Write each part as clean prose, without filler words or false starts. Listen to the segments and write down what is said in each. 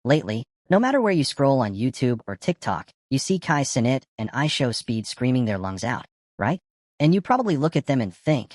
Lately, no matter where you scroll on YouTube or TikTok, you see KaiCenat and IshowSpeed screaming their lungs out, right? And you probably look at them and think,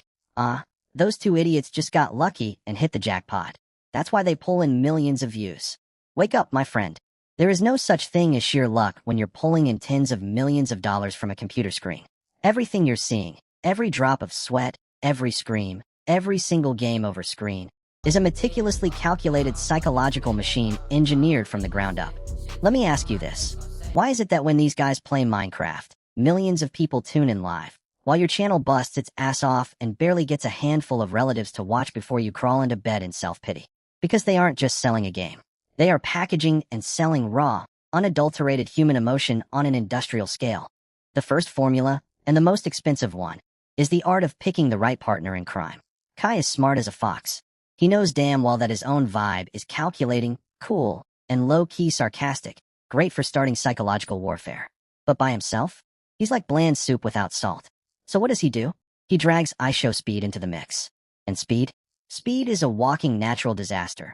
those two idiots just got lucky and hit the jackpot. That's why they pull in millions of views. Wake up, my friend. There is no such thing as sheer luck when you're pulling in tens of millions of dollars from a computer screen. Everything you're seeing, every drop of sweat, every scream, every single game over screen, is a meticulously calculated psychological machine engineered from the ground up. Let me ask you this. Why is it that when these guys play Minecraft, millions of people tune in live, while your channel busts its ass off and barely gets a handful of relatives to watch before you crawl into bed in self-pity? Because they aren't just selling a game. They are packaging and selling raw, unadulterated human emotion on an industrial scale. The first formula, and the most expensive one, is the art of picking the right partner in crime. Kai is smart as a fox. He knows damn well that his own vibe is calculating, cool, and low-key sarcastic, great for starting psychological warfare. But by himself, he's like bland soup without salt. So what does he do? He drags IshowSpeed into the mix. And Speed? Speed is a walking natural disaster.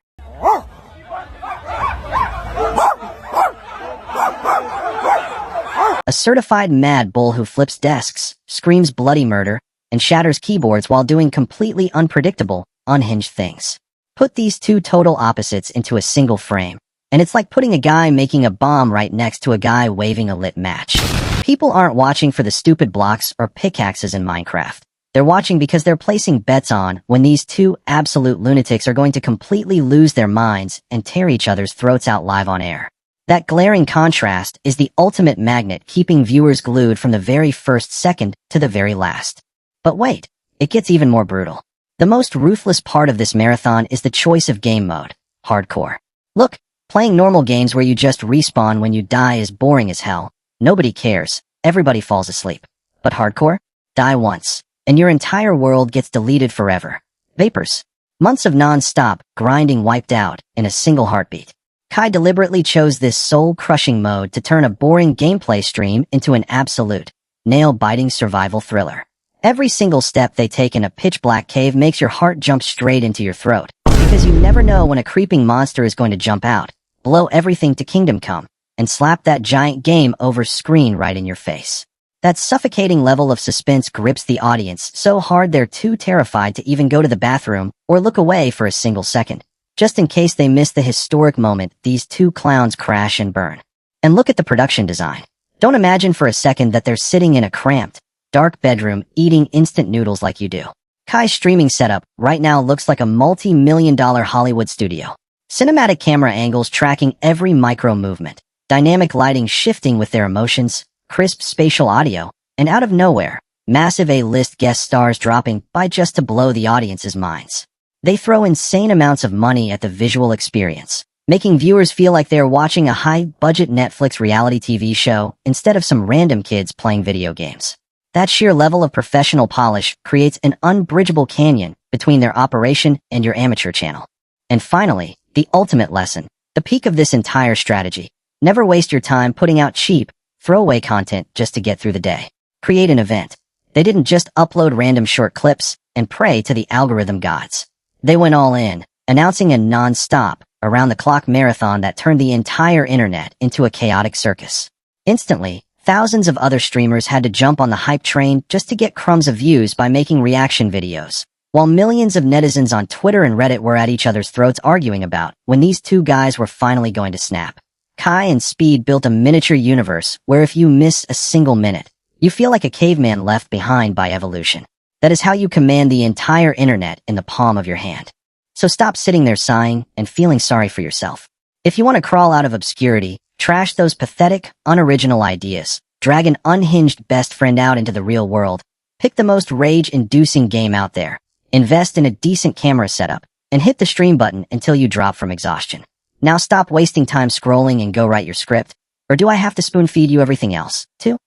A certified mad bull who flips desks, screams bloody murder, and shatters keyboards while doing completely unpredictable, unhinged things. Put these two total opposites into a single frame, and it's like putting a guy making a bomb right next to a guy waving a lit match. People aren't watching for the stupid blocks or pickaxes in Minecraft. They're watching because they're placing bets on when these two absolute lunatics are going to completely lose their minds and tear each other's throats out live on air. That glaring contrast is the ultimate magnet keeping viewers glued from the very first second to the very last. But wait, it gets even more brutal. The most ruthless part of this marathon is the choice of game mode, hardcore. Look, playing normal games where you just respawn when you die is boring as hell. Nobody cares. Everybody falls asleep. But hardcore? Die once, and your entire world gets deleted forever. Vapors. Months of non-stop grinding wiped out in a single heartbeat. Kai deliberately chose this soul-crushing mode to turn a boring gameplay stream into an absolute, nail-biting survival thriller. Every single step they take in a pitch-black cave makes your heart jump straight into your throat, because you never know when a creeping monster is going to jump out, blow everything to kingdom come, and slap that giant game over screen right in your face. That suffocating level of suspense grips the audience so hard they're too terrified to even go to the bathroom or look away for a single second, just in case they miss the historic moment these two clowns crash and burn. And look at the production design. Don't imagine for a second that they're sitting in a cramped, dark bedroom eating instant noodles like you do. Kai's streaming setup right now looks like a multi-million-dollar Hollywood studio. Cinematic camera angles tracking every micro movement, dynamic lighting shifting with their emotions, crisp spatial audio, and out of nowhere, massive A-list guest stars dropping by just to blow the audience's minds. They throw insane amounts of money at the visual experience, making viewers feel like they're watching a high-budget Netflix reality TV show instead of some random kids playing video games. That sheer level of professional polish creates an unbridgeable canyon between their operation and your amateur channel. And finally, the ultimate lesson, the peak of this entire strategy. Never waste your time putting out cheap, throwaway content just to get through the day. Create an event. They didn't just upload random short clips and pray to the algorithm gods. They went all in, announcing a non-stop, around-the-clock marathon that turned the entire internet into a chaotic circus. Instantly, thousands of other streamers had to jump on the hype train just to get crumbs of views by making reaction videos, while millions of netizens on Twitter and Reddit were at each other's throats arguing about when these two guys were finally going to snap. Kai and Speed built a miniature universe where if you miss a single minute, you feel like a caveman left behind by evolution. That is how you command the entire internet in the palm of your hand. So stop sitting there sighing and feeling sorry for yourself. If you want to crawl out of obscurity, trash those pathetic, unoriginal ideas, drag an unhinged best friend out into the real world, pick the most rage-inducing game out there, invest in a decent camera setup, and hit the stream button until you drop from exhaustion. Now stop wasting time scrolling and go write your script, or do I have to spoon-feed you everything else, too?